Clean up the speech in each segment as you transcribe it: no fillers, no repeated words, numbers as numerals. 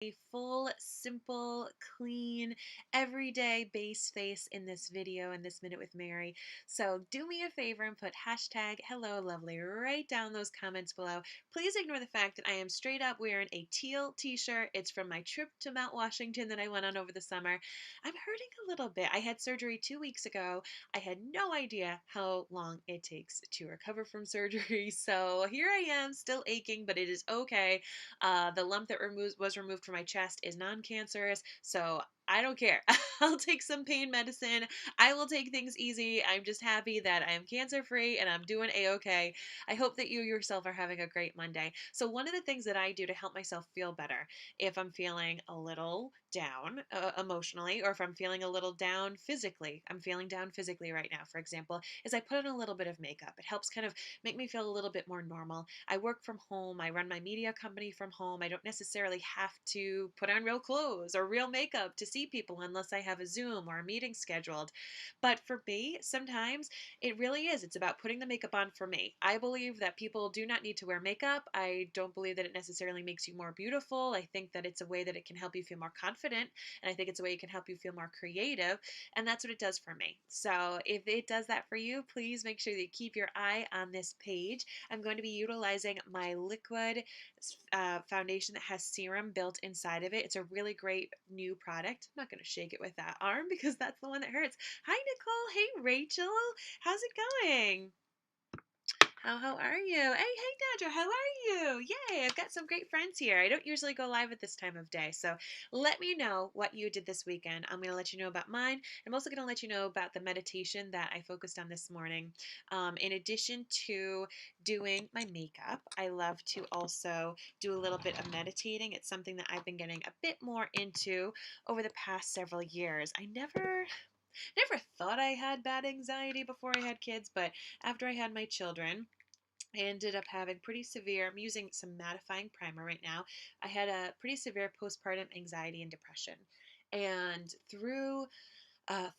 A full, simple, clean, everyday base face in this video in this Minute with Mary. So do me a favor and put hashtag hello lovely right down those comments below. Please ignore the fact that I am straight up wearing a teal t-shirt. It's from my trip to Mount Washington that I went on over the summer. I'm hurting a little bit. I had surgery 2 weeks ago. I had no idea how long it takes to recover from surgery. So here I am, still aching, but it is okay. The lump that was removed from my chest is non-cancerous, so I don't care. I'll take some pain medicine. I will take things easy. I'm just happy that I am cancer-free and I'm doing a-okay. I hope that you yourself are having a great Monday. So one of the things that I do to help myself feel better, if I'm feeling a little down emotionally, or if I'm feeling a little down physically, I'm feeling down physically right now, for example, is I put on a little bit of makeup. It helps kind of make me feel a little bit more normal. I work from home. I run my media company from home. I don't necessarily have to put on real clothes or real makeup to see people unless I have a Zoom or a meeting scheduled. But for me, sometimes it really is. It's about putting the makeup on for me. I believe that people do not need to wear makeup. I don't believe that it necessarily makes you more beautiful. I think that it's a way that it can help you feel more confident. And I think it's a way it can help you feel more creative. And that's what it does for me. So if it does that for you, please make sure that you keep your eye on this page. I'm going to be utilizing my liquid foundation that has serum built inside of it. It's a really great new product. I'm not going to shake it with that arm because that's the one that hurts. Hi, Nicole. Hey, Rachel. How's it going? How are you? Hey, Nadja, how are you? Yay, I've got some great friends here. I don't usually go live at this time of day, so let me know what you did this weekend. I'm going to let you know about mine. I'm also going to let you know about the meditation that I focused on this morning. In addition to doing my makeup, I love to also do a little bit of meditating. It's something that I've been getting a bit more into over the past several years. I never thought I had bad anxiety before I had kids, but after I had my children, I ended up having pretty severe, I'm using some mattifying primer right now. I had a pretty severe postpartum anxiety and depression. And through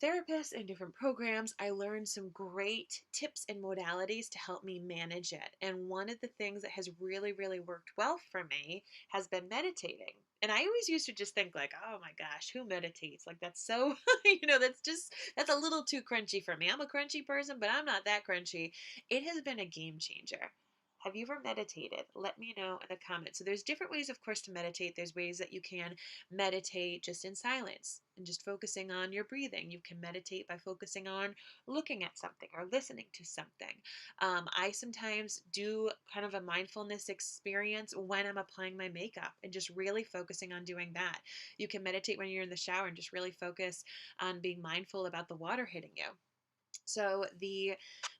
therapists and different programs, I learned some great tips and modalities to help me manage it. And one of the things that has really, really worked well for me has been meditating. And I always used to just think like, oh my gosh, who meditates? Like that's so, that's a little too crunchy for me. I'm a crunchy person, but I'm not that crunchy. It has been a game changer. Have you ever meditated? Let me know in the comments. So there's different ways, of course, to meditate. There's ways that you can meditate just in silence and just focusing on your breathing. You can meditate by focusing on looking at something or listening to something. I sometimes do kind of a mindfulness experience when I'm applying my makeup and just really focusing on doing that. You can meditate when you're in the shower and just really focus on being mindful about the water hitting you. So, the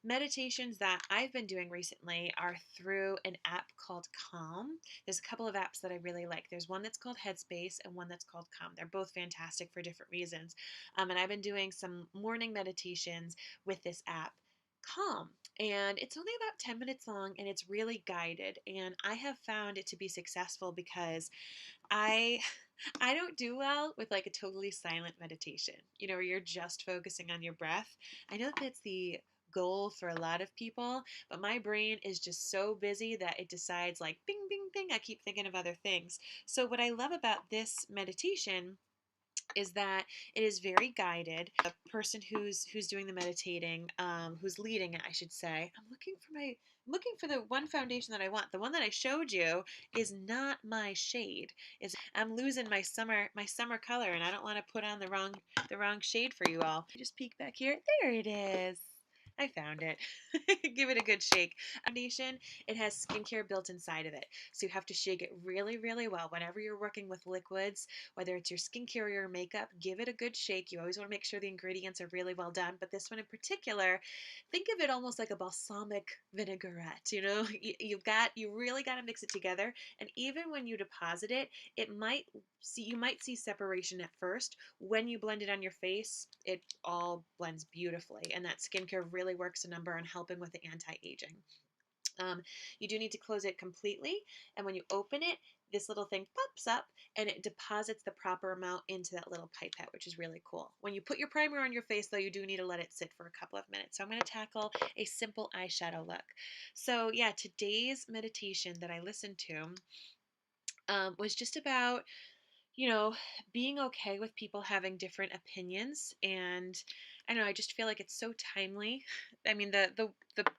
meditations that I've been doing recently are through an app called Calm. There's a couple of apps that I really like. There's one that's called Headspace and one that's called Calm. They're both fantastic for different reasons. And I've been doing some morning meditations with this app, Calm. And it's only about 10 minutes long and it's really guided. And I have found it to be successful because I I don't do well with like a totally silent meditation, where you're just focusing on your breath. I know that's the goal for a lot of people, but my brain is just so busy that it decides like bing bing bing, I keep thinking of other things. So what I love about this meditation is that it is very guided. The person who's doing the meditating, who's leading it, I should say. I'm looking for the one foundation that I want. The one that I showed you is not my shade. Is I'm losing my summer color, and I don't want to put on the wrong shade for you all. Just peek back here. There it is. I found it. Give it a good shake. Foundation, it has skincare built inside of it. So you have to shake it really, really well. Whenever you're working with liquids, whether it's your skincare or your makeup, give it a good shake. You always want to make sure the ingredients are really well done. But this one in particular, think of it almost like a balsamic vinaigrette. You really got to mix it together. And even when you deposit it, you might see separation at first. When you blend it on your face, it all blends beautifully. And that skincare really works a number on helping with the anti-aging. You do need to close it completely, and when you open it, this little thing pops up and it deposits the proper amount into that little pipette, which is really cool. When you put your primer on your face, though, you do need to let it sit for a couple of minutes. So I'm going to tackle a simple eyeshadow look. So yeah, today's meditation that I listened to was just about you know, being okay with people having different opinions. And I don't know, I just feel like it's so timely. I mean, the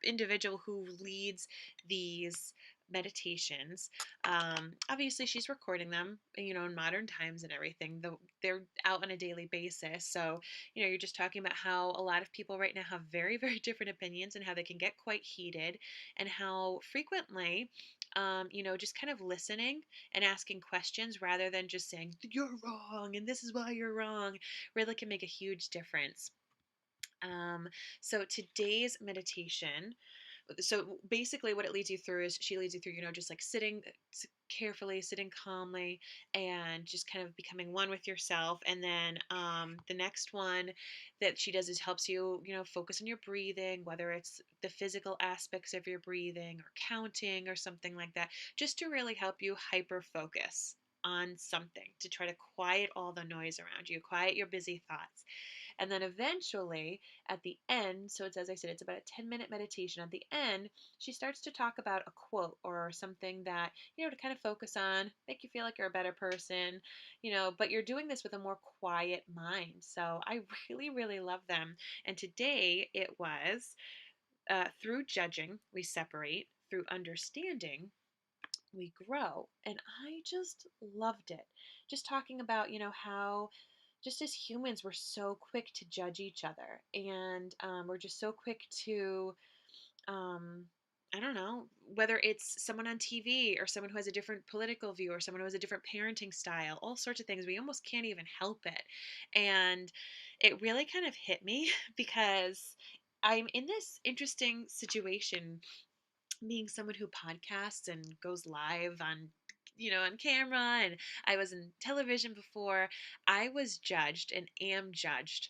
individual who leads these meditations, obviously she's recording them, in modern times and everything. Though they're out on a daily basis, so you're just talking about how a lot of people right now have very, very different opinions and how they can get quite heated, and how frequently, just kind of listening and asking questions rather than just saying, you're wrong and this is why you're wrong, really can make a huge difference. Um, so today's meditation, so basically what it leads you through is she leads you through, just like sitting carefully, sitting calmly, and just kind of becoming one with yourself. And then the next one that she does is helps you, focus on your breathing, whether it's the physical aspects of your breathing or counting or something like that, just to really help you hyper focus on something, to try to quiet all the noise around you, quiet your busy thoughts. And then eventually at the end, so it's, as I said, it's about a 10-minute meditation. At the end, she starts to talk about a quote or something that, to kind of focus on, make you feel like you're a better person, but you're doing this with a more quiet mind. So I really, really love them. And today it was through judging, we separate, through understanding, we grow. And I just loved it. Just talking about, how just as humans, we're so quick to judge each other, and we're just so quick to, um, I don't know, whether it's someone on TV or someone who has a different political view or someone who has a different parenting style, all sorts of things. We almost can't even help it. And it really kind of hit me because I'm in this interesting situation, being someone who podcasts and goes live on, on camera, and I was in television before. I was judged and am judged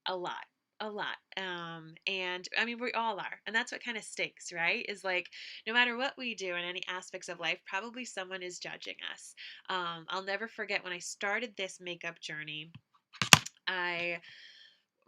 a lot, a lot. And I mean, we all are, and that's what kind of stinks, right? Is like, no matter what we do in any aspects of life, probably someone is judging us. I'll never forget when I started this makeup journey. I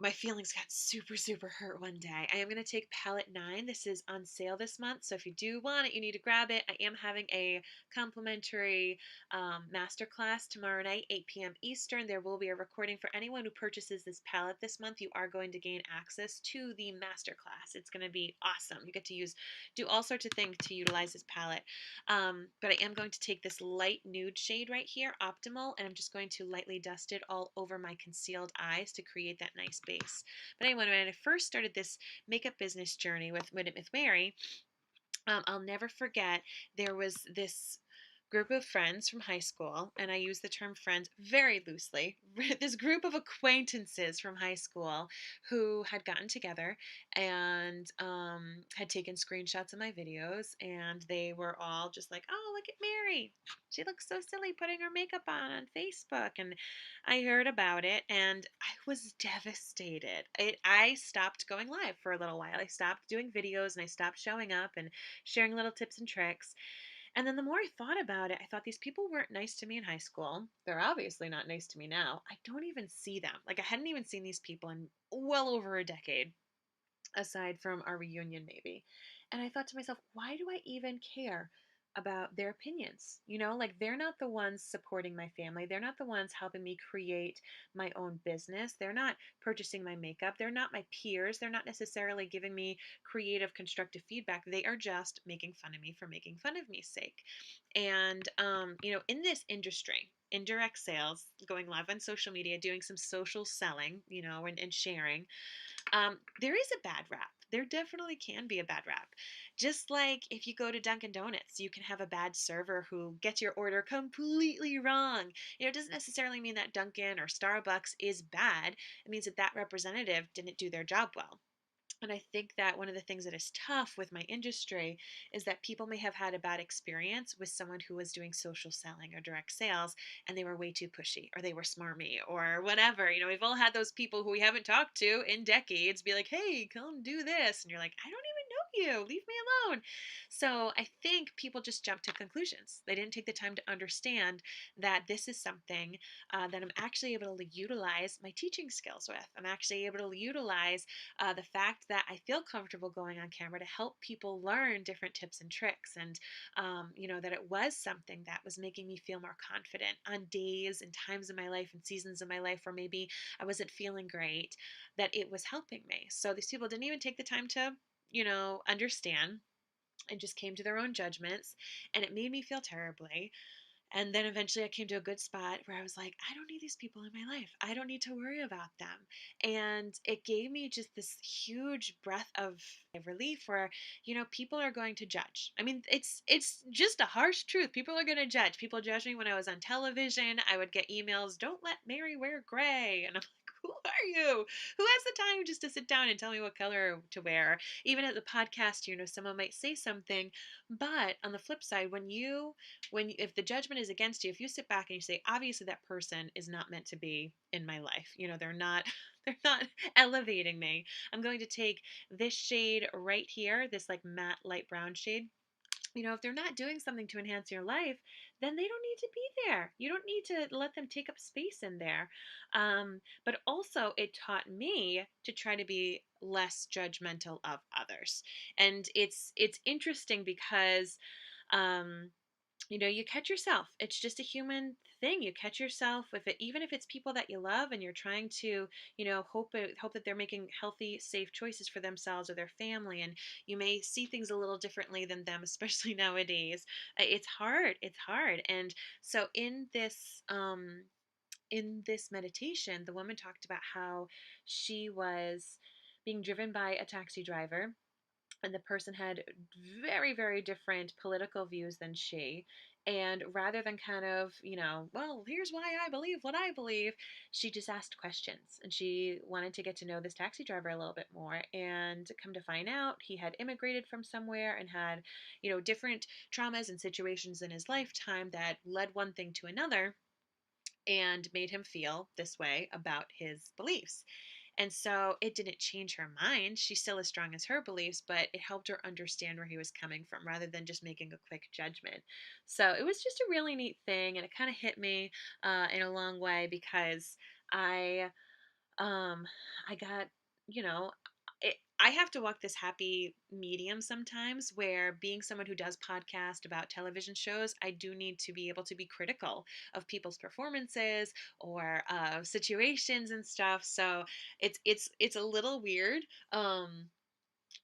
My feelings got super, super hurt one day. I am going to take palette 9. This is on sale this month. So if you do want it, you need to grab it. I am having a complimentary masterclass tomorrow night, 8 p.m. Eastern. There will be a recording for anyone who purchases this palette this month. You are going to gain access to the masterclass. It's going to be awesome. You get to do all sorts of things to utilize this palette. But I am going to take this light nude shade right here, Optimal, and I'm just going to lightly dust it all over my concealed eyes to create that nice base. But anyway, when I first started this makeup business journey with Mary, I'll never forget, there was this group of friends from high school, and I use the term friends very loosely. This group of acquaintances from high school who had gotten together and had taken screenshots of my videos, and they were all just like, "Oh, look at Mary. She looks so silly putting her makeup on Facebook." And I heard about it, and I was devastated. I stopped going live for a little while. I stopped doing videos, and I stopped showing up and sharing little tips and tricks. And then the more I thought about it, I thought these people weren't nice to me in high school. They're obviously not nice to me now. I don't even see them. Like, I hadn't even seen these people in well over a decade, aside from our reunion, maybe. And I thought to myself, why do I even care about their opinions? Like, they're not the ones supporting my family. They're not the ones helping me create my own business. They're not purchasing my makeup. They're not my peers. They're not necessarily giving me creative, constructive feedback. They are just making fun of me for making fun of me's sake. And, in this industry, indirect sales, going live on social media, doing some social selling, and sharing, there is a bad rap. There definitely can be a bad rap. Just like if you go to Dunkin' Donuts, you can have a bad server who gets your order completely wrong. It doesn't necessarily mean that Dunkin' or Starbucks is bad. It means that that representative didn't do their job well. And I think that one of the things that is tough with my industry is that people may have had a bad experience with someone who was doing social selling or direct sales, and they were way too pushy or they were smarmy or whatever. We've all had those people who we haven't talked to in decades be like, "Hey, come do this." And you're like, "I don't even know you? Leave me alone. So I think people just jump to conclusions. They didn't take the time to understand that this is something that I'm actually able to utilize my teaching skills with. I'm actually able to utilize the fact that I feel comfortable going on camera to help people learn different tips and tricks. And, that it was something that was making me feel more confident on days and times in my life and seasons of my life where maybe I wasn't feeling great, that it was helping me. So these people didn't even take the time to, understand, and just came to their own judgments, and it made me feel terribly. And then eventually I came to a good spot where I was like, I don't need these people in my life. I don't need to worry about them. And it gave me just this huge breath of relief where, people are going to judge. I mean, it's just a harsh truth. People are going to judge. People judged me when I was on television. I would get emails, don't let Mary wear gray. And I'm like, who are you? Who has the time just to sit down and tell me what color to wear? Even at the podcast, someone might say something. But on the flip side, if the judgment is against you, if you sit back and you say, obviously that person is not meant to be in my life, they're not they're not elevating me. I'm going to take this shade right here, this like matte light brown shade. If they're not doing something to enhance your life, then they don't need to be there. You don't need to let them take up space in there. But also, it taught me to try to be less judgmental of others. And it's interesting because um, you catch yourself. It's just a human thing. You catch yourself even if it's people that you love and you're trying to, hope that they're making healthy, safe choices for themselves or their family, and you may see things a little differently than them, especially nowadays. It's hard. It's hard. And so in this meditation, the woman talked about how she was being driven by a taxi driver, and the person had very, very different political views than she. And rather than kind of, well, here's why I believe what I believe, she just asked questions, and she wanted to get to know this taxi driver a little bit more. And come to find out, he had immigrated from somewhere and had, different traumas and situations in his lifetime that led one thing to another and made him feel this way about his beliefs. And so it didn't change her mind. She's still as strong as her beliefs, but it helped her understand where he was coming from rather than just making a quick judgment. So it was just a really neat thing, and it kind of hit me in a long way because I um I got, you know, I have to walk this happy medium sometimes where being someone who does podcast about television shows, I do need to be able to be critical of people's performances or situations and stuff. So it's a little weird.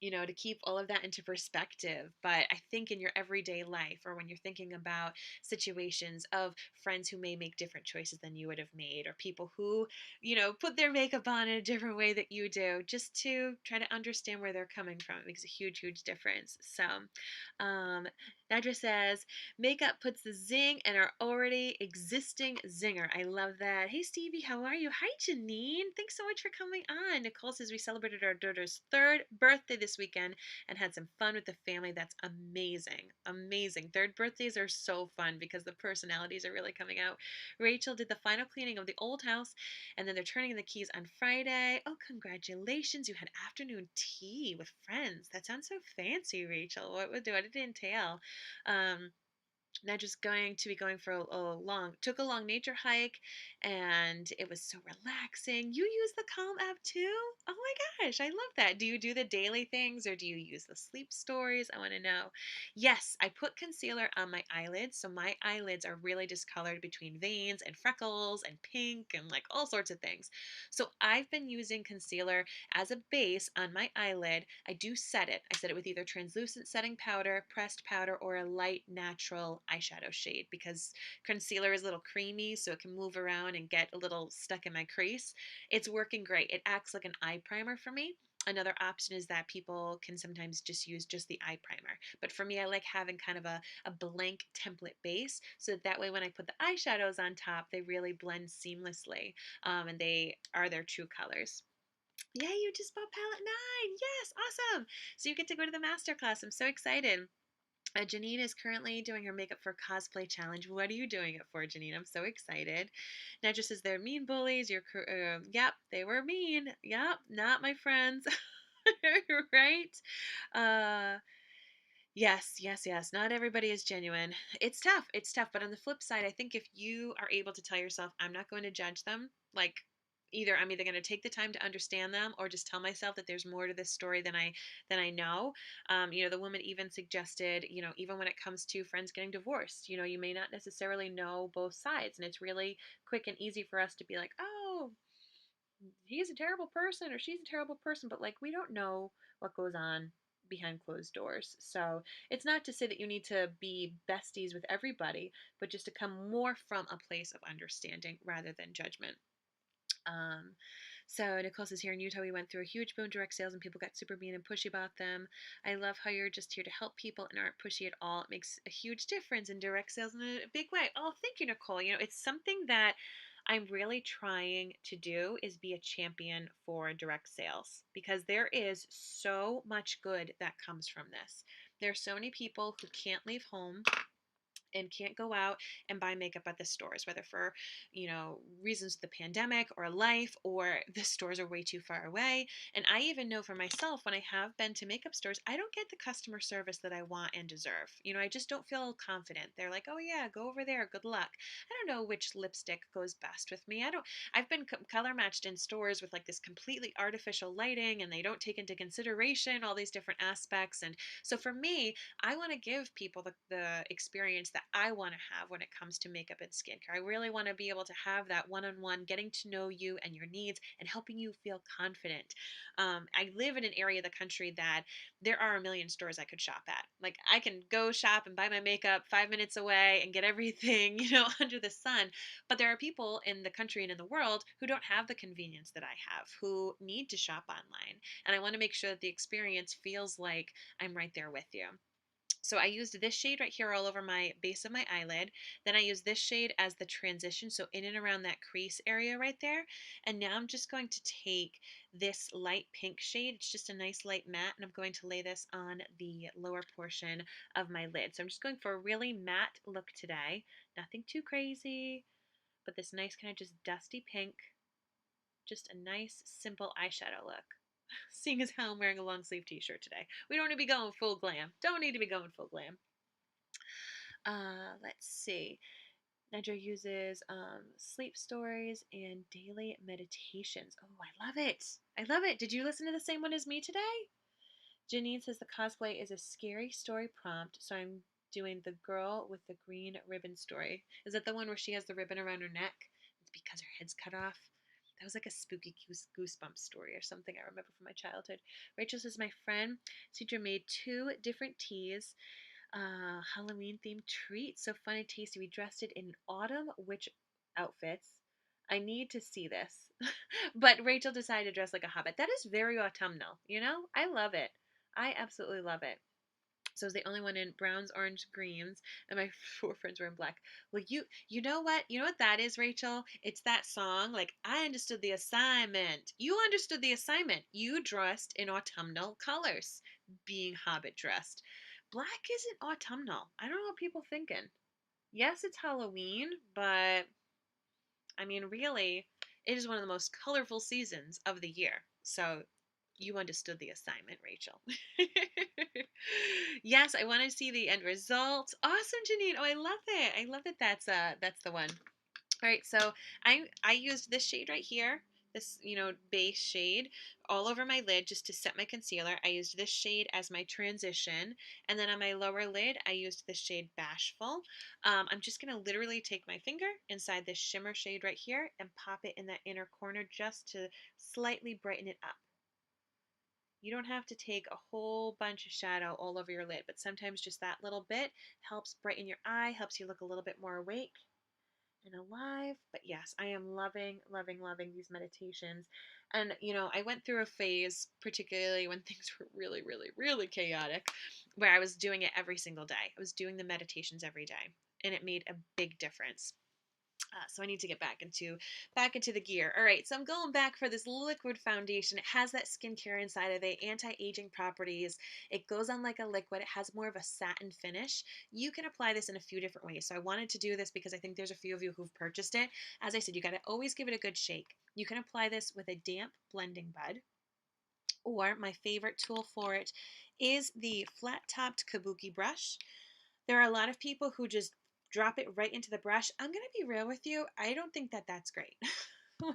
To keep all of that into perspective. But I think in your everyday life, or when you're thinking about situations of friends who may make different choices than you would have made, or people who, put their makeup on in a different way that you do, just to try to understand where they're coming from, it makes a huge, huge difference. So, Nadra says, makeup puts the zing in our already existing zinger. I love that. Hey, Stevie, how are you? Hi, Janine. Thanks so much for coming on. Nicole says we celebrated our daughter's 3rd birthday this weekend and had some fun with the family. That's amazing. Amazing. 3rd birthdays are so fun because the personalities are really coming out. Rachel did the final cleaning of the old house, and then they're turning in the keys on Friday. Oh, congratulations. You had afternoon tea with friends. That sounds so fancy, Rachel. What did it entail? Um, Now just going to be going for took a long nature hike, and it was so relaxing. You use the Calm app too? Oh my gosh, I love that. Do you do the daily things or do you use the sleep stories? I want to know. Yes, I put concealer on my eyelids, so my eyelids are really discolored between veins and freckles and pink and like all sorts of things. So I've been using concealer as a base on my eyelid. I do set it. I set it with either translucent setting powder, pressed powder, or a light natural eyeshadow shade because concealer is a little creamy, so it can move around and get a little stuck in my crease. It's working great. It acts like an eye primer for me. Another option is that people can sometimes just use just the eye primer. But for me, I like having kind of a blank template base so that way when I put the eyeshadows on top, they really blend seamlessly, and they are their true colors. Yeah, you just bought palette 9. Yes, awesome. So you get to go to the masterclass. I'm so excited. Janine is currently doing her makeup for cosplay challenge. What are you doing it for, Janine? I'm so excited. Nedra says they're mean bullies. Yep, they were mean. Yep, not my friends. Right? Uh, yes, yes, yes. Not everybody is genuine. It's tough. It's tough. But on the flip side, I think if you are able to tell yourself, I'm not going to judge them, like I'm either going to take the time to understand them or just tell myself that there's more to this story than I know. The woman even suggested, even when it comes to friends getting divorced, you may not necessarily know both sides. And it's really quick and easy for us to be like, oh, he's a terrible person or she's a terrible person, but like we don't know what goes on behind closed doors. So it's not to say that you need to be besties with everybody, but just to come more from a place of understanding rather than judgment. Um, so Nicole says, here in Utah, we went through a huge boom direct sales and people got super mean and pushy about them. I love how you're just here to help people and aren't pushy at all. It makes a huge difference in direct sales in a big way. Oh, thank you, Nicole. It's something that I'm really trying to do is be a champion for direct sales because there is so much good that comes from this. There are so many people who can't leave home and can't go out and buy makeup at the stores, whether for, reasons of the pandemic or life, or the stores are way too far away. And I even know for myself, when I have been to makeup stores, I don't get the customer service that I want and deserve. I just don't feel confident. They're like, oh yeah, go over there. Good luck. I don't know which lipstick goes best with me. I've been color matched in stores with like this completely artificial lighting and they don't take into consideration all these different aspects. And so for me, I want to give people the experience that I want to have when it comes to makeup and skincare. I really want to be able to have that one-on-one, getting to know you and your needs and helping you feel confident. I live in an area of the country that there are a million stores I could shop at. Like I can go shop and buy my makeup 5 minutes away and get everything, under the sun. But there are people in the country and in the world who don't have the convenience that I have, who need to shop online. And I want to make sure that the experience feels like I'm right there with you. So I used this shade right here all over my base of my eyelid. Then I used this shade as the transition, so in and around that crease area right there. And now I'm just going to take this light pink shade. It's just a nice light matte, and I'm going to lay this on the lower portion of my lid. So I'm just going for a really matte look today. Nothing too crazy, but this nice kind of just dusty pink. Just a nice, simple eyeshadow look. Seeing as how I'm wearing a long sleeve t-shirt today. We don't need to be going full glam. Don't need to be going full glam. Let's see. Nedra uses sleep stories and daily meditations. Oh, I love it. I love it. Did you listen to the same one as me today? Janine says the cosplay is a scary story prompt, so I'm doing the girl with the green ribbon story. Is that the one where she has the ribbon around her neck? It's because her head's cut off. That was like a spooky goosebump story or something I remember from my childhood. Rachel says my friend Cedra made 2 different teas, Halloween themed treats. So fun and tasty. We dressed it in autumn witch outfits. I need to see this. But Rachel decided to dress like a hobbit. That is very autumnal, I love it. I absolutely love it. So I was the only one in browns, orange, greens, and my 4 friends were in black. Well, you know what? You know what that is, Rachel? It's that song. Like, I understood the assignment. You understood the assignment. You dressed in autumnal colors, being hobbit dressed. Black isn't autumnal. I don't know what people thinking. Yes, it's Halloween, but I mean, really, it is one of the most colorful seasons of the year. So you understood the assignment, Rachel. Yes, I want to see the end result. Awesome, Janine. Oh, I love it. I love that that's the one. All right, so I used this shade right here, this base shade, all over my lid just to set my concealer. I used this shade as my transition, and then on my lower lid, I used this shade Bashful. I'm just gonna literally take my finger inside this shimmer shade right here and pop it in that inner corner just to slightly brighten it up. You don't have to take a whole bunch of shadow all over your lid, but sometimes just that little bit helps brighten your eye, helps you look a little bit more awake and alive. But yes, I am loving, loving, loving these meditations. And, I went through a phase, particularly when things were really, really, really chaotic, where I was doing it every single day. I was doing the meditations every day, and it made a big difference. So I need to get back into the gear. All right, so I'm going back for this liquid foundation. It has that skincare inside of it, anti-aging properties. It goes on like a liquid. It has more of a satin finish. You can apply this in a few different ways. So I wanted to do this because I think there's a few of you who've purchased it. As I said, you got to always give it a good shake. You can apply this with a damp blending bud. Or my favorite tool for it is the flat-topped kabuki brush. There are a lot of people who just drop it right into the brush. I'm going to be real with you. I don't think that that's great.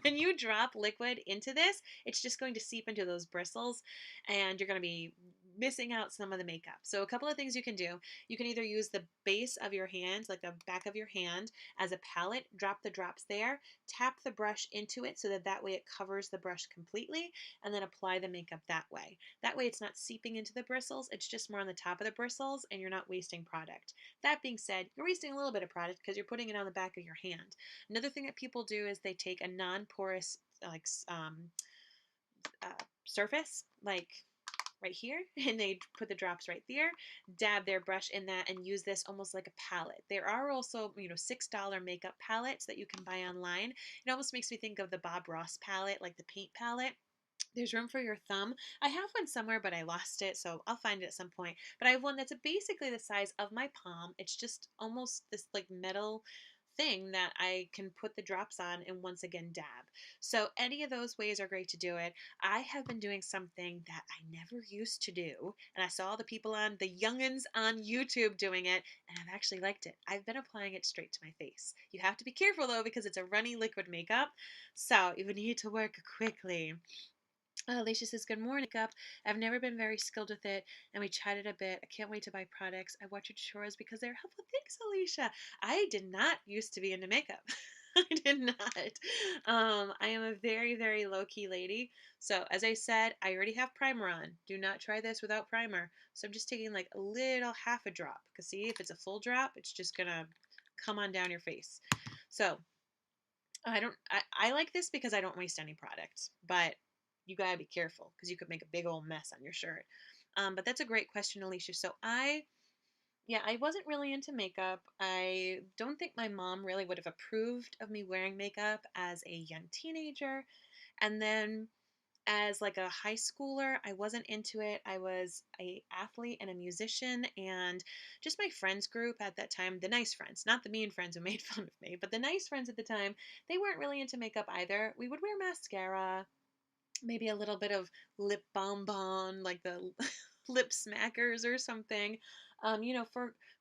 When you drop liquid into this, it's just going to seep into those bristles and you're going to be missing out some of the makeup. So a couple of things you can do. You can either use the base of your hand, like the back of your hand, as a palette, drop the drops there, tap the brush into it so that way it covers the brush completely, and then apply the makeup that way. That way it's not seeping into the bristles, it's just more on the top of the bristles and you're not wasting product. That being said, you're wasting a little bit of product because you're putting it on the back of your hand. Another thing that people do is they take a non-porous like surface, like right here, and they put the drops right there, dab their brush in that, and use this almost like a palette. There are also, $6 makeup palettes that you can buy online. It almost makes me think of the Bob Ross palette, like the paint palette. There's room for your thumb. I have one somewhere, but I lost it, so I'll find it at some point. But I have one that's basically the size of my palm. It's just almost this like metal thing that I can put the drops on and once again dab. So any of those ways are great to do it. I have been doing something that I never used to do, and I saw the people on the youngins on YouTube doing it, and I've actually liked it. I've been applying it straight to my face. You have to be careful though because it's a runny liquid makeup, so you need to work quickly. Alicia says, good morning, up. I've never been very skilled with it, and we chatted a bit. I can't wait to buy products. I watch your tutorials because they're helpful. Thanks, Alicia. I did not used to be into makeup. I did not. I am a very, very low-key lady. So, as I said, I already have primer on. Do not try this without primer. So, I'm just taking like a little half a drop. Because, see, if it's a full drop, it's just going to come on down your face. So, I like this because I don't waste any product, but you gotta be careful because you could make a big old mess on your shirt. But that's a great question, Alicia. So I wasn't really into makeup. I don't think my mom really would have approved of me wearing makeup as a young teenager. And then as like a high schooler, I wasn't into it. I was a athlete and a musician, and just my friends group at that time, the nice friends, not the mean friends who made fun of me, but the nice friends at the time, they weren't really into makeup either. We would wear mascara, maybe a little bit of lip bonbon, like the lip smackers or something.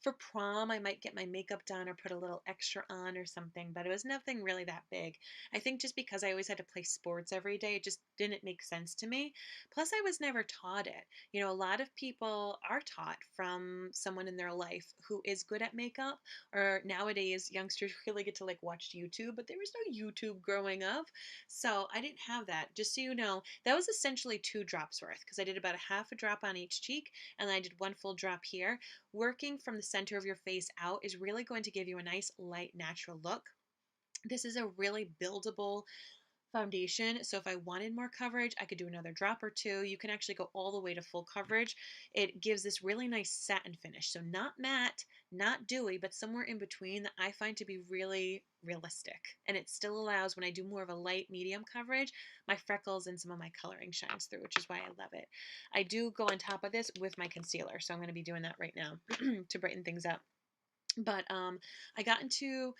For prom, I might get my makeup done or put a little extra on or something, but it was nothing really that big. I think just because I always had to play sports every day, it just didn't make sense to me. Plus, I was never taught it. A lot of people are taught from someone in their life who is good at makeup, or nowadays, youngsters really get to like watch YouTube, but there was no YouTube growing up. So I didn't have that. Just so you know, that was essentially 2 drops worth because I did about a half a drop on each cheek and then I did one full drop here. Working from the center of your face out is really going to give you a nice, light, natural look. This is a really buildable foundation. So if I wanted more coverage, I could do another drop or two. You can actually go all the way to full coverage. It gives this really nice satin finish. So not matte, not dewy, but somewhere in between that I find to be really realistic. And it still allows, when I do more of a light medium coverage, my freckles and some of my coloring shines through, which is why I love it. I do go on top of this with my concealer. So I'm going to be doing that right now to brighten things up. But I got into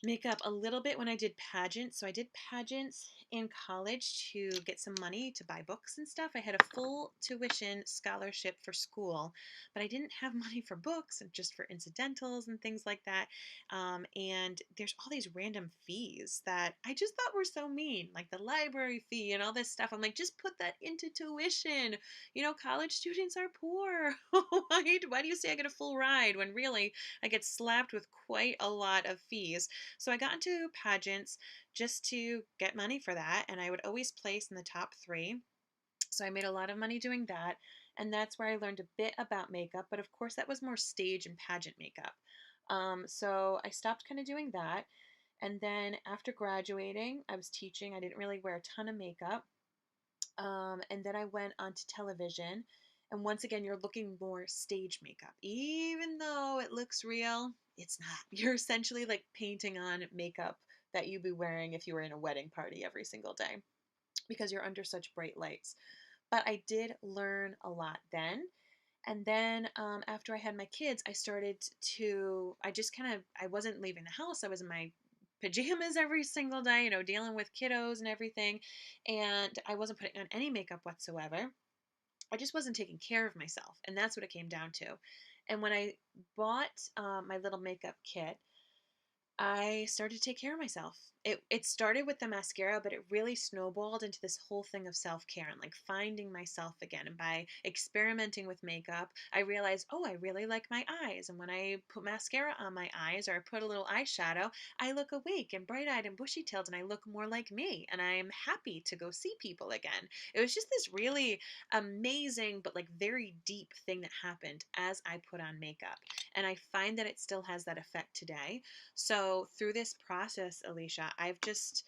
makeup a little bit when I did pageants. So I did pageants in college to get some money to buy books and stuff. I had a full tuition scholarship for school, but I didn't have money for books and just for incidentals and things like that. And there's all these random fees that I just thought were so mean, like the library fee and all this stuff. I'm like, just put that into tuition. College students are poor. Why do you say I get a full ride when really I get slapped with quite a lot of fees? So I got into pageants just to get money for that, and I would always place in the top 3. So I made a lot of money doing that, and that's where I learned a bit about makeup, but of course that was more stage and pageant makeup. So I stopped kind of doing that, and then after graduating, I was teaching. I didn't really wear a ton of makeup. And then I went onto television. And once again, you're looking more stage makeup. Even though it looks real, it's not. You're essentially like painting on makeup that you'd be wearing if you were in a wedding party every single day because you're under such bright lights. But I did learn a lot then. And then after I had my kids, I just kind of, I wasn't leaving the house. I was in my pajamas every single day, dealing with kiddos and everything. And I wasn't putting on any makeup whatsoever. I just wasn't taking care of myself. And that's what it came down to. And when I bought my little makeup kit, I started to take care of myself. It started with the mascara, but it really snowballed into this whole thing of self-care and like finding myself again. And by experimenting with makeup, I realized, oh, I really like my eyes. And when I put mascara on my eyes or I put a little eyeshadow, I look awake and bright-eyed and bushy-tailed and I look more like me. And I'm happy to go see people again. It was just this really amazing, but like very deep thing that happened as I put on makeup. And I find that it still has that effect today. So through this process, Alicia, I've just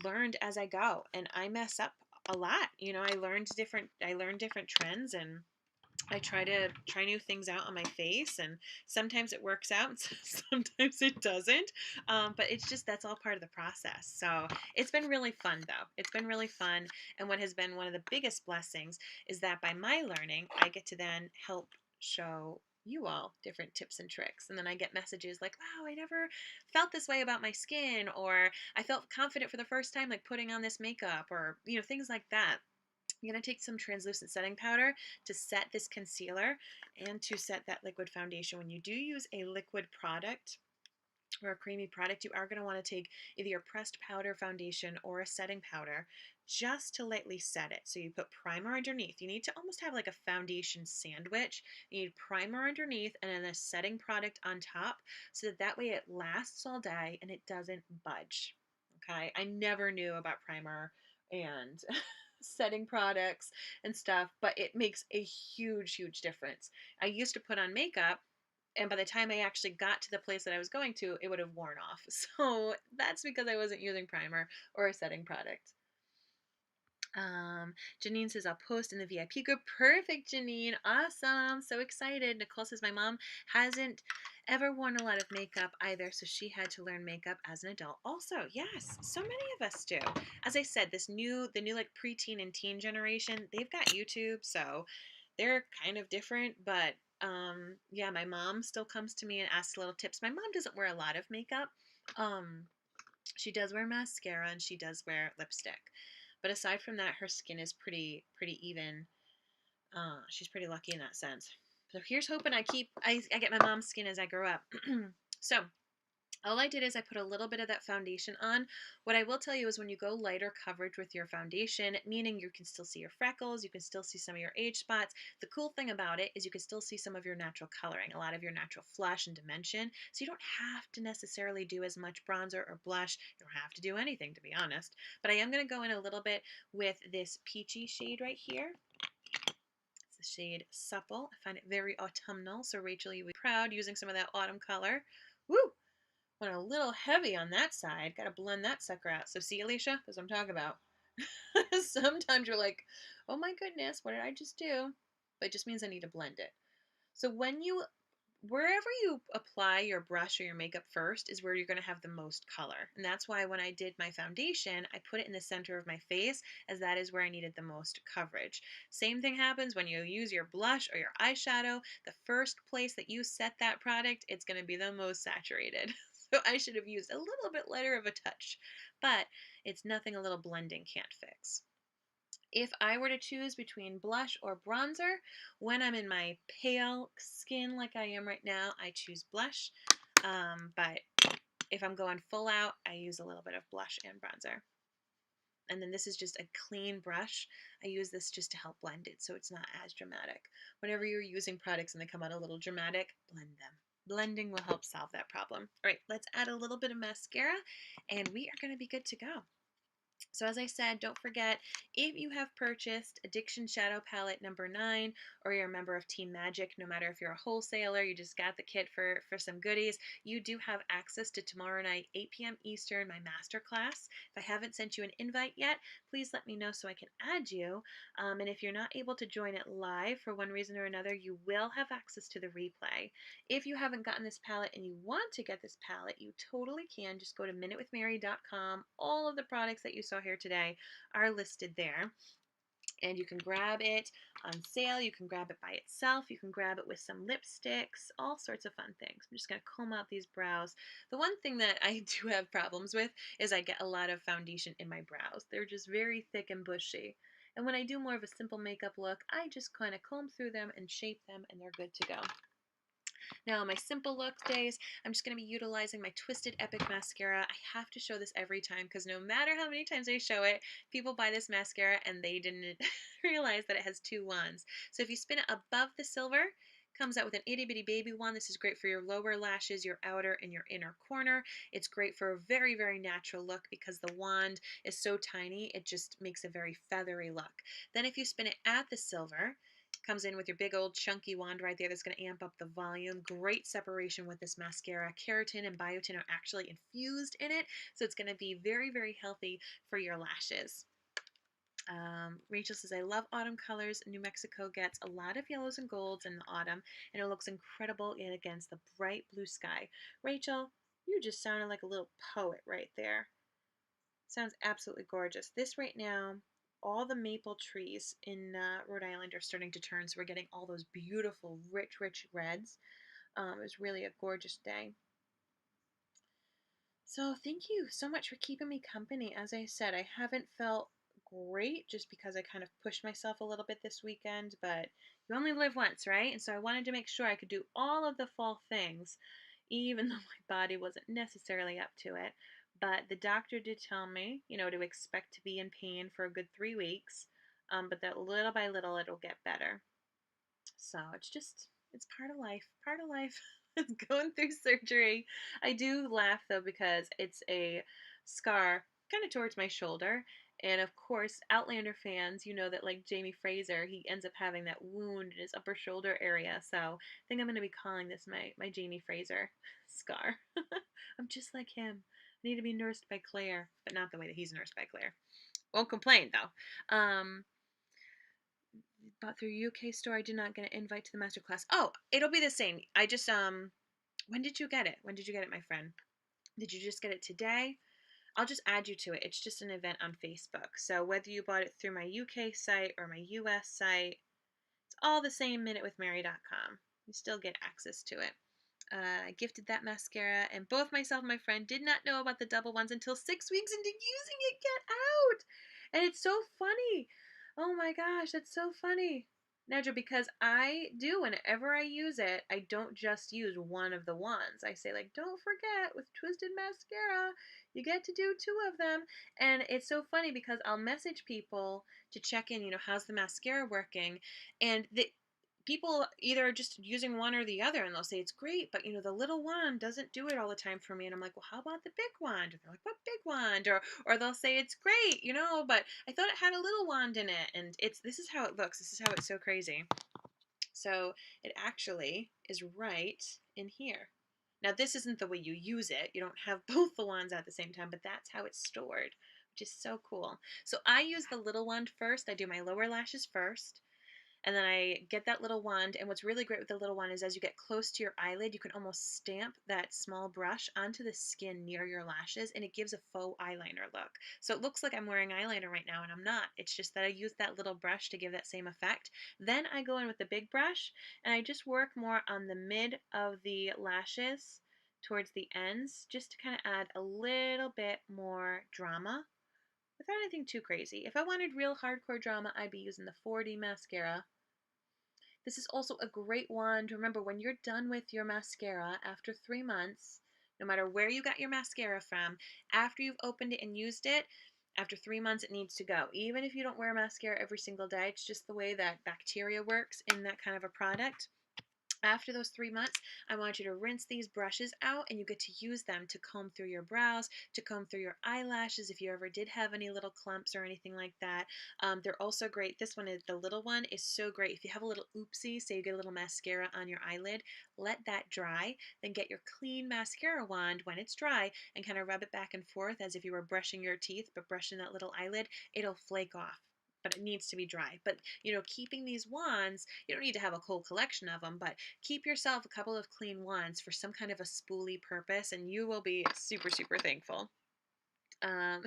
learned as I go, and I mess up a lot. You know, I learned different trends, and I try new things out on my face, and sometimes it works out and sometimes it doesn't. But it's just, that's all part of the process. So it's been really fun though. It's been really fun. And what has been one of the biggest blessings is that by my learning, I get to then help show you all different tips and tricks. And then I get messages like, wow, I never felt this way about my skin, or I felt confident for the first time, like putting on this makeup, or, you know, things like that. I'm going to take some translucent setting powder to set this concealer and to set that liquid foundation. When you do use a liquid product or a creamy product, you are going to want to take either a pressed powder foundation or a setting powder just to lightly set it. So you put primer underneath. You need to almost have like a foundation sandwich. You need primer underneath and then a setting product on top, so that way it lasts all day and it doesn't budge. Okay, I never knew about primer and setting products and stuff, but it makes a huge, huge difference. I used to put on makeup, and by the time I actually got to the place that I was going to, it would have worn off. So that's because I wasn't using primer or a setting product. Janine says, I'll post in the VIP group. Perfect, Janine. Awesome. So excited. Nicole says, my mom hasn't ever worn a lot of makeup either, so she had to learn makeup as an adult. Also, yes, so many of us do. As I said, the new like preteen and teen generation, they've got YouTube, so they're kind of different, but yeah, my mom still comes to me and asks little tips. My mom doesn't wear a lot of makeup. Um, she does wear mascara and she does wear lipstick. But aside from that, her skin is pretty even. She's pretty lucky in that sense. So here's hoping I get my mom's skin as I grow up. So all I did is I put a little bit of that foundation on. What I will tell you is when you go lighter coverage with your foundation, meaning you can still see your freckles, you can still see some of your age spots. The cool thing about it is you can still see some of your natural coloring, a lot of your natural flush and dimension. So you don't have to necessarily do as much bronzer or blush. You don't have to do anything, to be honest. But I am going to go in a little bit with this peachy shade right here. It's the shade Supple. I find it very autumnal. So Rachel, you would be proud using some of that autumn color. Woo! Went a little heavy on that side. Got to blend that sucker out. So see, Alicia, that's what I'm talking about. Sometimes you're like, oh my goodness, what did I just do? But it just means I need to blend it. So wherever you apply your brush or your makeup first is where you're going to have the most color. And that's why when I did my foundation, I put it in the center of my face, as that is where I needed the most coverage. Same thing happens when you use your blush or your eyeshadow. The first place that you set that product, it's going to be the most saturated. So I should have used a little bit lighter of a touch, but it's nothing a little blending can't fix. If I were to choose between blush or bronzer, when I'm in my pale skin like I am right now, I choose blush. But if I'm going full out, I use a little bit of blush and bronzer. And then this is just a clean brush. I use this just to help blend it so it's not as dramatic. Whenever you're using products and they come out a little dramatic, blend them. Blending will help solve that problem. All right, let's add a little bit of mascara and we are going to be good to go. So as I said, don't forget, if you have purchased Addiction Shadow Palette number 9, or you're a member of Team Magic, no matter if you're a wholesaler, you just got the kit for some goodies, you do have access to tomorrow night, 8 p.m. Eastern, my masterclass. If I haven't sent you an invite yet, please let me know so I can add you. And if you're not able to join it live for one reason or another, you will have access to the replay. If you haven't gotten this palette and you want to get this palette, you totally can. Just go to minutewithmary.com. All of the products that you saw here today are listed there. And you can grab it on sale. You can grab it by itself. You can grab it with some lipsticks, all sorts of fun things. I'm just going to comb out these brows. The one thing that I do have problems with is I get a lot of foundation in my brows. They're just very thick and bushy. And when I do more of a simple makeup look, I just kind of comb through them and shape them, and they're good to go. Now, on my simple look days, I'm just going to be utilizing my Twisted Epic Mascara. I have to show this every time because no matter how many times I show it, people buy this mascara and they didn't realize that it has two wands. So if you spin it above the silver, comes out with an itty bitty baby wand. This is great for your lower lashes, your outer and your inner corner. It's great for a very, very natural look because the wand is so tiny, it just makes a very feathery look. Then if you spin it at the silver, comes in with your big old chunky wand right there that's going to amp up the volume. Great separation with this mascara. Keratin and biotin are actually infused in it, so it's going to be very, very healthy for your lashes. Rachel says, I love autumn colors. New Mexico gets a lot of yellows and golds in the autumn, and it looks incredible against the bright blue sky. Rachel, you just sounded like a little poet right there. Sounds absolutely gorgeous. This right now, all the maple trees in Rhode Island are starting to turn, so we're getting all those beautiful, rich, rich reds. It was really a gorgeous day. So thank you so much for keeping me company. As I said, I haven't felt great just because I kind of pushed myself a little bit this weekend, but you only live once, right? And so I wanted to make sure I could do all of the fall things, even though my body wasn't necessarily up to it. But the doctor did tell me, to expect to be in pain for a good 3 weeks, but that little by little it'll get better. So it's part of life. Part of life is going through surgery. I do laugh though because it's a scar kind of towards my shoulder. And of course, Outlander fans, you know that like Jamie Fraser, he ends up having that wound in his upper shoulder area. So I think I'm going to be calling this my Jamie Fraser scar. I'm just like him. I need to be nursed by Claire, but not the way that he's nursed by Claire. Won't complain though. Bought through UK store. I did not get an invite to the master class. Oh, it'll be the same. I just when did you get it? When did you get it, my friend? Did you just get it today? I'll just add you to it. It's just an event on Facebook. So whether you bought it through my UK site or my US site, it's all the same minutewithmary.com. You still get access to it. I gifted that mascara, and both myself and my friend did not know about the double ones until 6 weeks into using it. Get out! And it's so funny. Oh my gosh, that's so funny. Nedra, because I do, whenever I use it, I don't just use one of the ones. I say, like, don't forget, with Twisted Mascara, you get to do 2 of them. And it's so funny because I'll message people to check in, how's the mascara working? And people either are just using one or the other, and they'll say it's great, but the little wand doesn't do it all the time for me. And I'm like, well, how about the big wand? And they're like, what big wand? Or they'll say it's great, but I thought it had a little wand in it. And this is how it looks. This is how it's so crazy. So it actually is right in here. Now, this isn't the way you use it. You don't have both the wands at the same time, but that's how it's stored, which is so cool. So I use the little wand first. I do my lower lashes first. And then I get that little wand. And what's really great with the little wand is as you get close to your eyelid, you can almost stamp that small brush onto the skin near your lashes, and it gives a faux eyeliner look. So it looks like I'm wearing eyeliner right now, and I'm not. It's just that I use that little brush to give that same effect. Then I go in with the big brush, and I just work more on the mid of the lashes towards the ends, just to kind of add a little bit more drama without anything too crazy. If I wanted real hardcore drama, I'd be using the 4D mascara. This is also a great wand. Remember, when you're done with your mascara after 3 months, no matter where you got your mascara from, after you've opened it and used it, after 3 months, it needs to go. Even if you don't wear mascara every single day, it's just the way that bacteria works in that kind of a product. After those 3 months, I want you to rinse these brushes out, and you get to use them to comb through your brows, to comb through your eyelashes if you ever did have any little clumps or anything like that. They're also great. This one, the little one, is so great. If you have a little oopsie, say you get a little mascara on your eyelid, let that dry, then get your clean mascara wand when it's dry and kind of rub it back and forth as if you were brushing your teeth, but brushing that little eyelid. It'll flake off, but it needs to be dry. But, keeping these wands, you don't need to have a whole collection of them, but keep yourself a couple of clean wands for some kind of a spoolie purpose, and you will be super, super thankful. Um,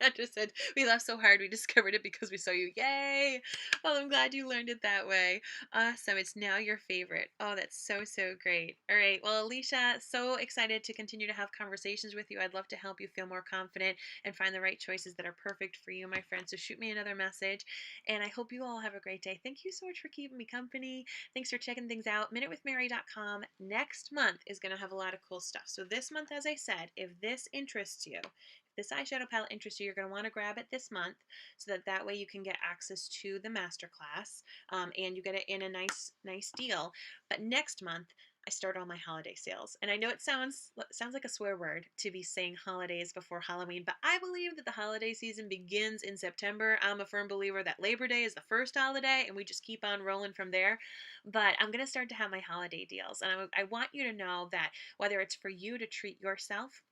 I just said we laughed so hard we discovered it because we saw you. Yay! Well, I'm glad you learned it that way. Awesome. It's now your favorite. Oh, that's so, so great. All right. Well, Alicia, so excited to continue to have conversations with you. I'd love to help you feel more confident and find the right choices that are perfect for you, my friend. So shoot me another message. And I hope you all have a great day. Thank you so much for keeping me company. Thanks for checking things out. MinuteWithMary.com next month is going to have a lot of cool stuff. So this month, as I said, if this interests you, if this eyeshadow palette interests you, you're going to want to grab it this month so that way you can get access to the masterclass, and you get it in a nice deal. But next month, I start all my holiday sales. And I know it sounds like a swear word to be saying holidays before Halloween, but I believe that the holiday season begins in September. I'm a firm believer that Labor Day is the first holiday and we just keep on rolling from there. But I'm going to start to have my holiday deals. And I want you to know that whether it's for you to treat yourself,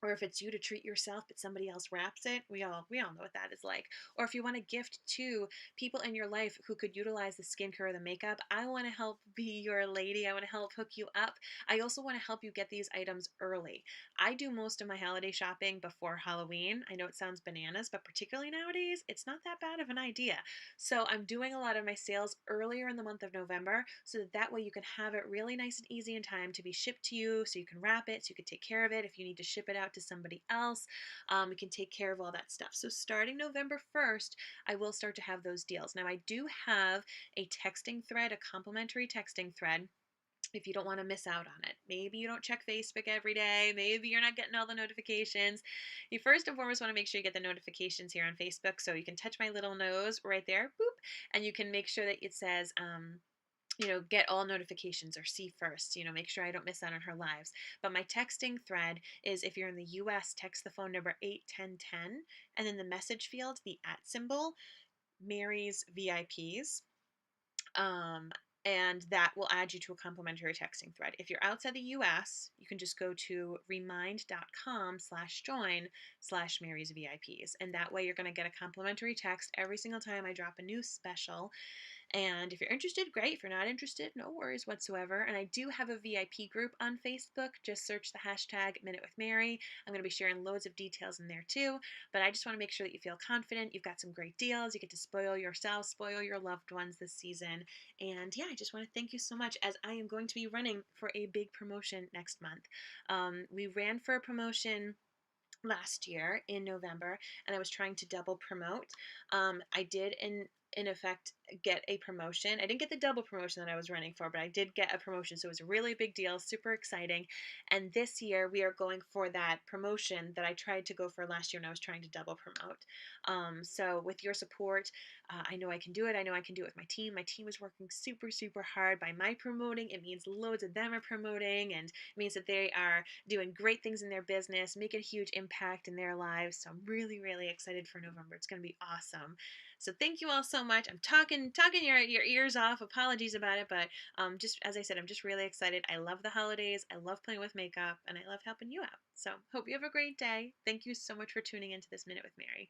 or if it's you to treat yourself but somebody else wraps it, we all know what that is like. Or if you want to gift to people in your life who could utilize the skincare or the makeup, I want to help be your lady. I want to help hook you up. I also want to help you get these items early. I do most of my holiday shopping before Halloween. I know it sounds bananas, but particularly nowadays it's not that bad of an idea. So I'm doing a lot of my sales earlier in the month of November so that way you can have it really nice and easy in time to be shipped to you, so you can wrap it, so you can take care of it. If you need to ship it out to somebody else, we can take care of all that stuff. So starting November 1st, I will start to have those deals. Now I do have a texting thread, a complimentary texting thread, if you don't want to miss out on it. Maybe you don't check Facebook every day. Maybe you're not getting all the notifications. You first and foremost want to make sure you get the notifications here on Facebook. So you can touch my little nose right there, boop, and you can make sure that it says, get all notifications or see first, make sure I don't miss out on her lives. But my texting thread is, if you're in the US, text the phone number 81010, and then the message field, the at symbol, Mary's VIPs. Um, and that will add you to a complimentary texting thread. If you're outside the US, you can just go to remind.com/join/Mary's VIPs. And that way you're going to get a complimentary text every single time I drop a new special. And if you're interested, great. If you're not interested, no worries whatsoever. And I do have a VIP group on Facebook. Just search the hashtag Minute with Mary. I'm going to be sharing loads of details in there too. But I just want to make sure that you feel confident. You've got some great deals. You get to spoil yourself, spoil your loved ones this season. And yeah, I just want to thank you so much, as I am going to be running for a big promotion next month. We ran for a promotion last year in November, and I was trying to double promote. I did in effect get a promotion. I didn't get the double promotion that I was running for, but I did get a promotion, so it was a really big deal, super exciting. And this year we are going for that promotion that I tried to go for last year when I was trying to double promote. So with your support, I know I can do it. I know I can do it with my team. My team is working super, super hard. By my promoting, it means loads of them are promoting, and it means that they are doing great things in their business, making a huge impact in their lives. So I'm really, really excited for November. It's going to be awesome. So thank you all so much. I'm talking your ears off. Apologies about it, but just as I said, I'm just really excited. I love the holidays. I love playing with makeup, and I love helping you out. So hope you have a great day. Thank you so much for tuning into this Minute with Mary.